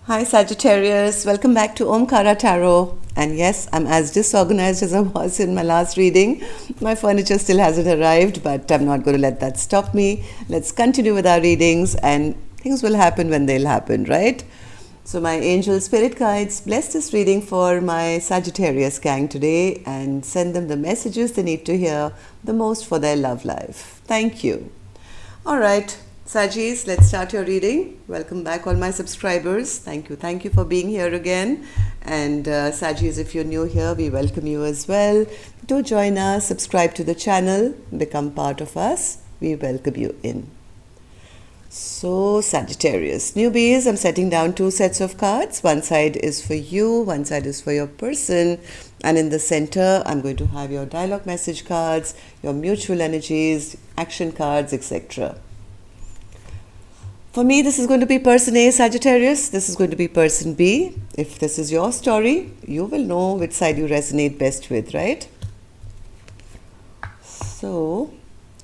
Hi Sagittarius, welcome back to Omkara Tarot. And yes, I'm as disorganized as I was in my last reading. My furniture still hasn't arrived, but I'm not going to let that stop me. Let's continue with our readings and things will happen when they'll happen, right? So my angel spirit guides, bless this reading for my Sagittarius gang today and send them the messages they need to hear the most for their love life. Thank you. All right. Sagis, let's start your reading. Welcome back all my subscribers. Thank you. Thank you for being here again. And Sagis, if you're new here, we welcome you as well. Do join us, subscribe to the channel, become part of us. We welcome you in. So Sagittarius, newbies, I'm setting down 2 sets of cards. One side is for you, one side is for your person. And in the center, I'm going to have your dialogue message cards, your mutual energies, action cards, etc. For me, this is going to be person A, Sagittarius. This is going to be person B. If this is your story, you will know which side you resonate best with, right? So,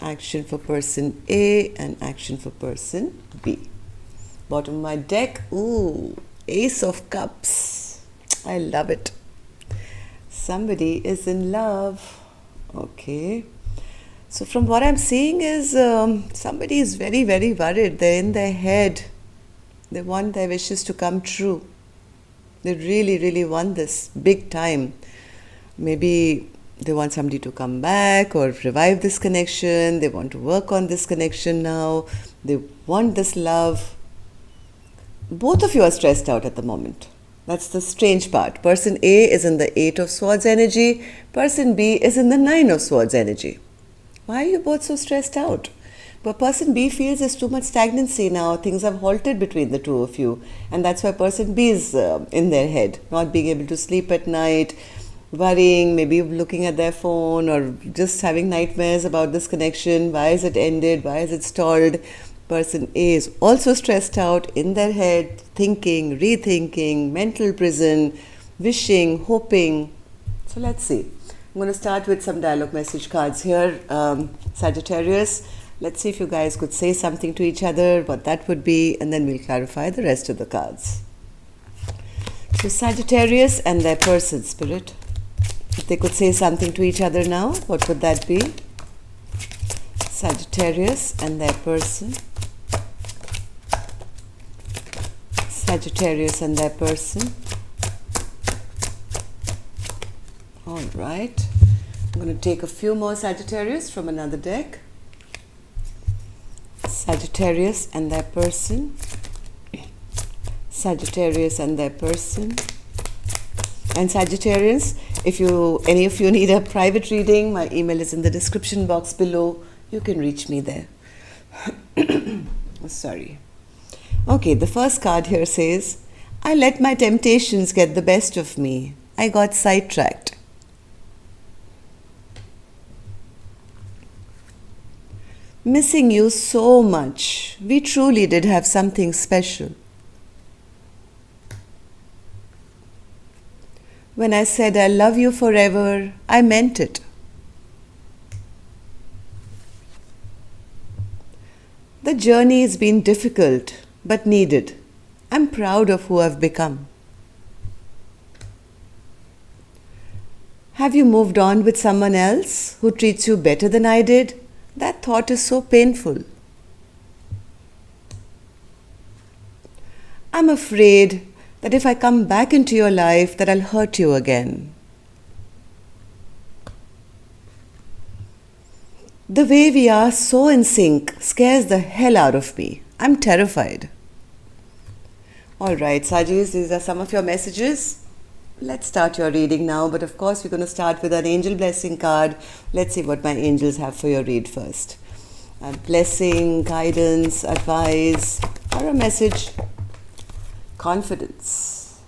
action for person A and action for person B. Bottom of my deck, ooh, Ace of Cups. I love it. Somebody is in love. Okay. So from what I'm seeing is somebody is very, very worried. They're in their head. They want their wishes to come true. They really, really want this big time. Maybe they want somebody to come back or revive this connection. They want to work on this connection now. They want this love. Both of you are stressed out at the moment. That's the strange part. Person A is in the 8 of Swords energy. Person B is in the 9 of Swords energy. Why are you both so stressed out? But person B feels there's too much stagnancy now. Things have halted between the two of you. And that's why person B is in their head, not being able to sleep at night, worrying, maybe looking at their phone or just having nightmares about this connection. Why is it ended? Why is it stalled? Person A is also stressed out in their head, thinking, rethinking, mental prison, wishing, hoping. So let's see. I'm going to start with some dialogue message cards here. Sagittarius, let's see if you guys could say something to each other, what that would be, and then we'll clarify the rest of the cards. So Sagittarius and their person, Spirit. If they could say something to each other now, what would that be? Sagittarius and their person. Sagittarius and their person. All right. I'm going to take a few more Sagittarius from another deck. Sagittarius and their person. Sagittarius and their person. And Sagittarians, if any of you need a private reading, my email is in the description box below. You can reach me there. Sorry. Okay, the first card here says, I let my temptations get the best of me. I got sidetracked. Missing you so much. We truly did have something special. When I said I love you forever, I meant it. The journey has been difficult, but needed. I'm proud of who I've become. Have you moved on with someone else who treats you better than I did? That thought is so painful. I'm afraid that if I come back into your life, that I'll hurt you again. The way we are so in sync scares the hell out of me. I'm terrified. All right, Sagis, these are some of your messages. Let's start your reading now, but of course we're going to start with an angel blessing card. Let's see what my angels have for your read first. Blessing, guidance, advice, or a message. Confidence.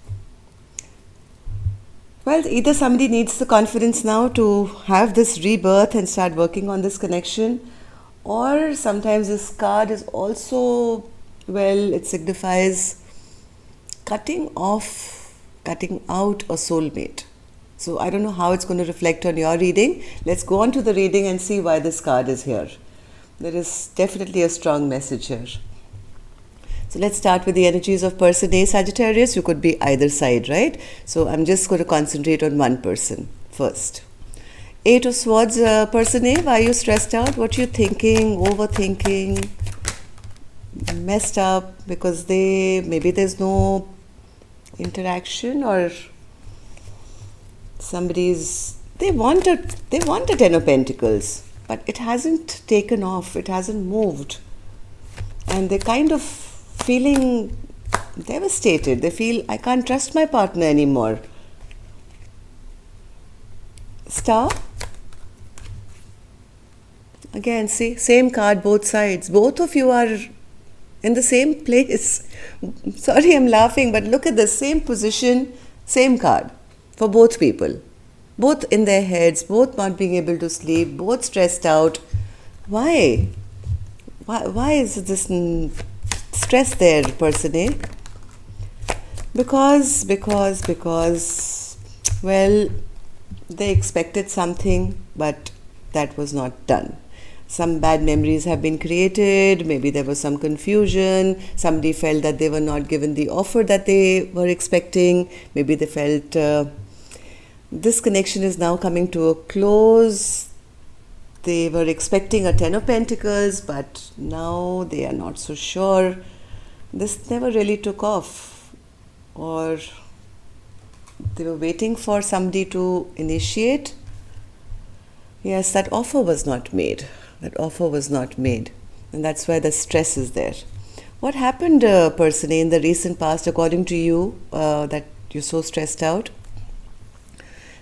Well, either somebody needs the confidence now to have this rebirth and start working on this connection, or sometimes this card is also, well, it signifies cutting out a soulmate. So I don't know how it's going to reflect on your reading. Let's go on to the reading and see why this card is here. There is definitely a strong message here. So let's start with the energies of person A, Sagittarius. You could be either side, right? So I'm just going to concentrate on one person first. Eight of Swords, person A, why are you stressed out? What are you thinking, overthinking, messed up because maybe there's no interaction, or they want a Ten of Pentacles, but it hasn't taken off, it hasn't moved, and they're kind of feeling devastated. They feel, I can't trust my partner anymore. Star. Again, see, same card, both sides. Both of you are in the same place. Sorry, I'm laughing, but look at the same position, same card for both people. Both in their heads, both not being able to sleep, both stressed out. Why? Why is this stress there, person A? Because, well, they expected something, but that was not done. Some bad memories have been created, maybe there was some confusion, somebody felt that they were not given the offer that they were expecting, maybe they felt this connection is now coming to a close. They were expecting a Ten of Pentacles, but now they are not so sure. This never really took off, or they were waiting for somebody to initiate. Yes, that offer was not made. That offer was not made, and that's why the stress is there. What happened, person A, in the recent past, according to you, that you're so stressed out?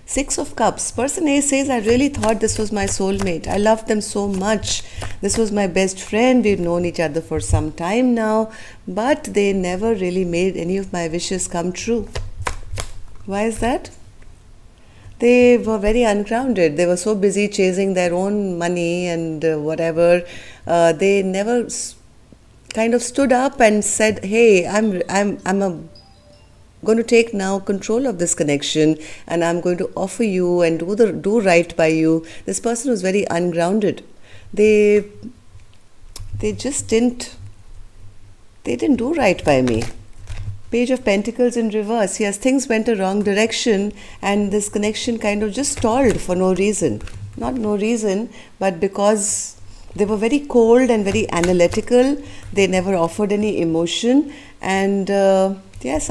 Six of Cups. Person A says, I really thought this was my soulmate. I loved them so much. This was my best friend. We've known each other for some time now, but they never really made any of my wishes come true. Why is that? They were very ungrounded. They were so busy chasing their own money and whatever. They never kind of stood up and said, hey, I'm going to take now control of this connection, and I'm going to offer you and do right by you. This person was very ungrounded. They just didn't do right by me. Page of Pentacles in reverse. Yes, things went a wrong direction, and this connection kind of just stalled for no reason. Not no reason, but because they were very cold and very analytical. They never offered any emotion, and yes,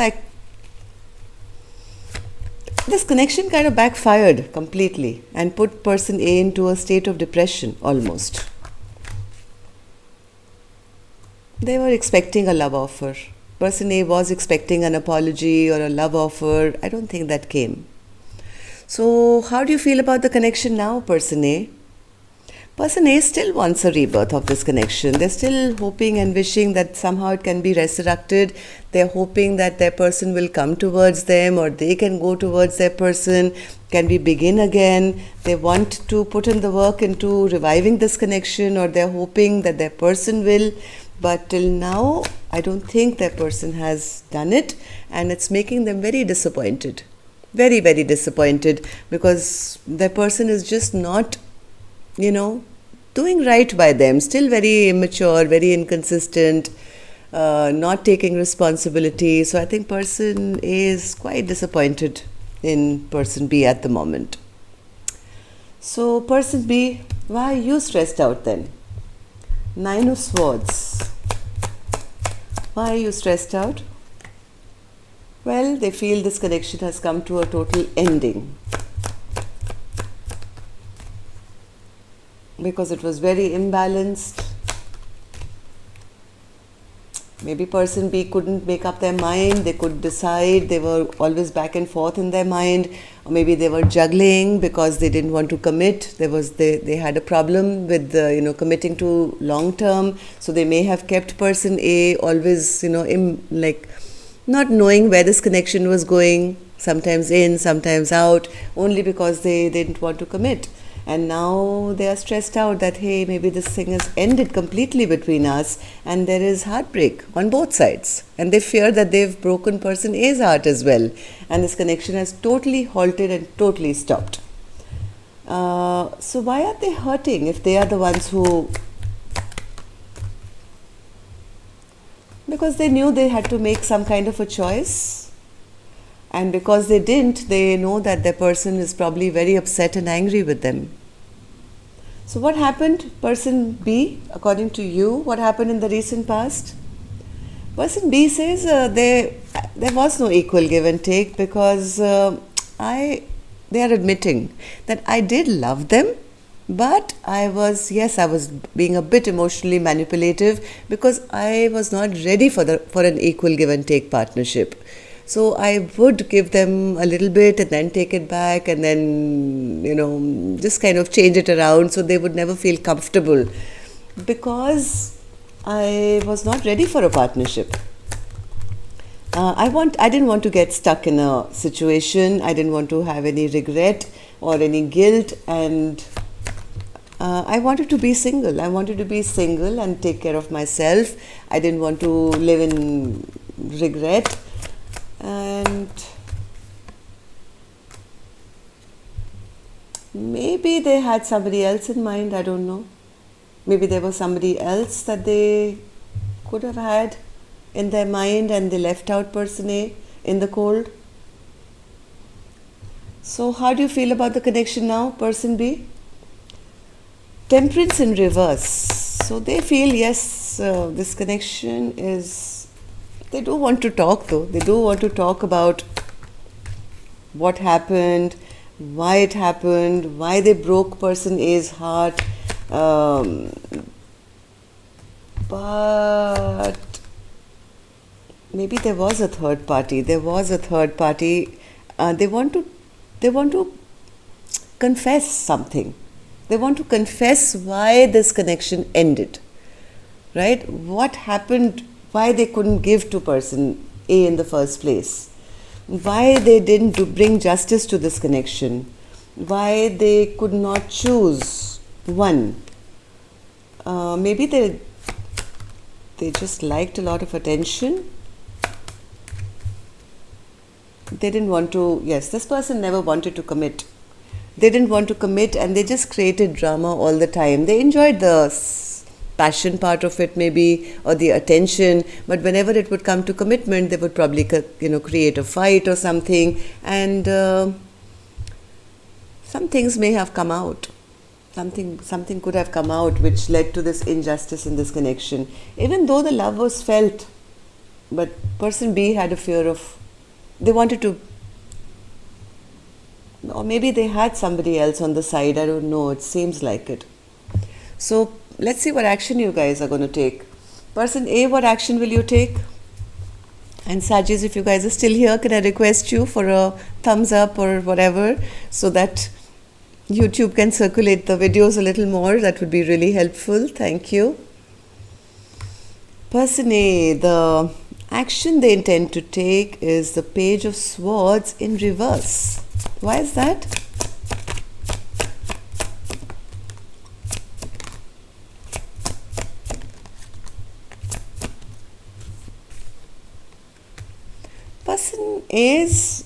this connection kind of backfired completely and put person A into a state of depression almost. They were expecting a love offer. Person A was expecting an apology or a love offer. I don't think that came. So how do you feel about the connection now, person A? Person A still wants a rebirth of this connection. They're still hoping and wishing that somehow it can be resurrected. They're hoping that their person will come towards them, or they can go towards their person. Can we begin again? They want to put in the work into reviving this connection, or they're hoping that their person will. But till now, I don't think their person has done it, and it's making them very disappointed. Very, very disappointed, because their person is just not, doing right by them. Still very immature, very inconsistent, not taking responsibility. So I think person A is quite disappointed in person B at the moment. So person B, why are you stressed out then? Nine of Swords. Why are you stressed out? Well, they feel this connection has come to a total ending, because it was very imbalanced. Maybe person B couldn't make up their mind. They could decide. They were always back and forth in their mind. Or maybe they were juggling because they didn't want to commit. They had a problem with committing to long term. So they may have kept person A always not knowing where this connection was going. Sometimes in, sometimes out, only because they didn't want to commit. And now they are stressed out that, hey, maybe this thing has ended completely between us, and there is heartbreak on both sides. And they fear that they've broken person A's heart as well. And this connection has totally halted and totally stopped. So why are they hurting if they are the ones who... Because they knew they had to make some kind of a choice. And because they didn't, they know that their person is probably very upset and angry with them. So what happened, person B, according to you, what happened in the recent past? Person B says there was no equal give and take, because they are admitting that I did love them, but I was being a bit emotionally manipulative because I was not ready for an equal give and take partnership. So I would give them a little bit and then take it back, and then, just kind of change it around so they would never feel comfortable, because I was not ready for a partnership. I didn't want to get stuck in a situation. I didn't want to have any regret or any guilt, and I wanted to be single. I wanted to be single and take care of myself. I didn't want to live in regret. And maybe they had somebody else in mind, I don't know. Maybe there was somebody else that they could have had in their mind, and they left out person A in the cold. So how do you feel about the connection now, person B? Temperance in reverse. So they feel, yes, this connection is, they do want to talk though. They do want to talk about what happened, why it happened, why they broke person A's heart. But maybe there was a third party. They want to confess something. They want to confess why this connection ended. Right? What happened? Why they couldn't give to person A in the first place? Why they didn't bring justice to this connection? Why they could not choose one? Maybe they just liked a lot of attention. They didn't want to, this person never wanted to commit. They didn't want to commit, and they just created drama all the time. They enjoyed the passion part of it maybe, or the attention, but whenever it would come to commitment, they would probably create a fight or something, and some things may have come out. Something could have come out which led to this injustice in this connection, even though the love was felt. But person B had a fear of, they wanted to, or maybe they had somebody else on the side, I don't know, it seems like it. So let's see what action you guys are going to take. Person A, what action will you take? And Sajis, if you guys are still here, can I request you for a thumbs up or whatever, so that YouTube can circulate the videos a little more? That would be really helpful. Thank you. Person A, the action they intend to take is the Page of Swords in reverse. Why is that? Person is,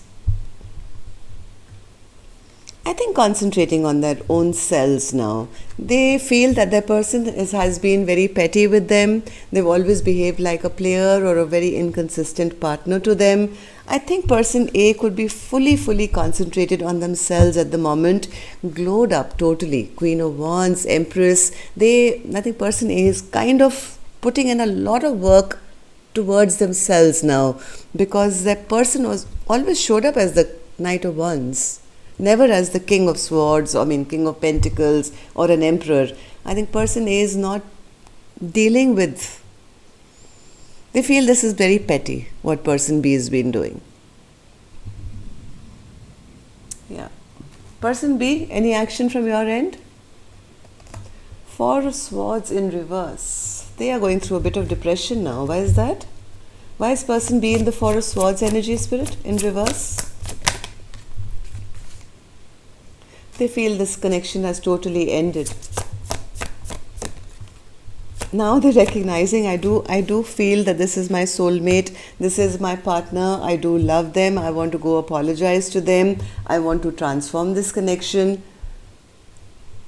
I think, concentrating on their own selves now. They feel that their person has been very petty with them. They've always behaved like a player or a very inconsistent partner to them. I think person A could be fully concentrated on themselves at the moment, glowed up totally. Queen of Wands, Empress. I think person A is kind of putting in a lot of work towards themselves now, because that person was always showed up as the Knight of Wands, never as the King of Swords, King of Pentacles or an Emperor. I think person A is not dealing with, they feel this is very petty, what person B has been doing. Yeah. Person B, any action from your end? Four of Swords in reverse. They are going through a bit of depression now. Why is that? Why is person B in the Four of Swords energy, spirit, in reverse? They feel this connection has totally ended. Now they're recognizing, I do feel that this is my soulmate, this is my partner, I do love them, I want to go apologize to them, I want to transform this connection.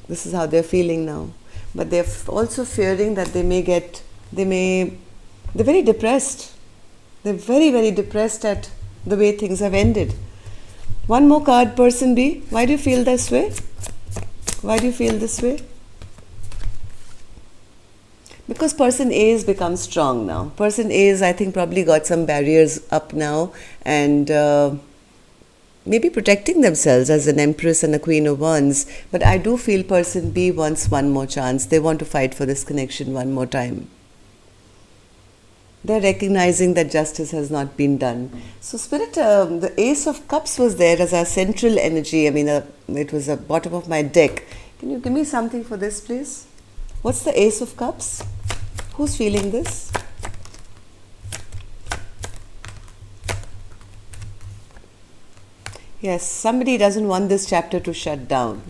This is how they're feeling now. But they're also fearing that they may They're very depressed. They're very, very depressed at the way things have ended. One more card, person B. Why do you feel this way? Why do you feel this way? Because person A has become strong now. Person A is, I think, probably got some barriers up now and maybe protecting themselves as an Empress and a Queen of Wands. But I do feel person B wants one more chance. They want to fight for this connection one more time. They're recognizing that justice has not been done. So Spirit, the Ace of Cups was there as our central energy. I mean, it was the bottom of my deck. Can you give me something for this, please? What's the Ace of Cups? Who's feeling this? Yes, somebody doesn't want this chapter to shut down.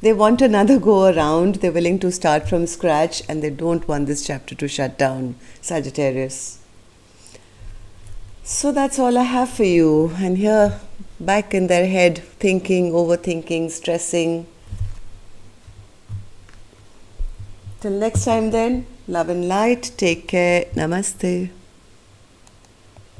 They want another go around. They're willing to start from scratch and they don't want this chapter to shut down, Sagittarius. So that's all I have for you. And here, back in their head, thinking, overthinking, stressing. Till next time then, love and light. Take care. Namaste.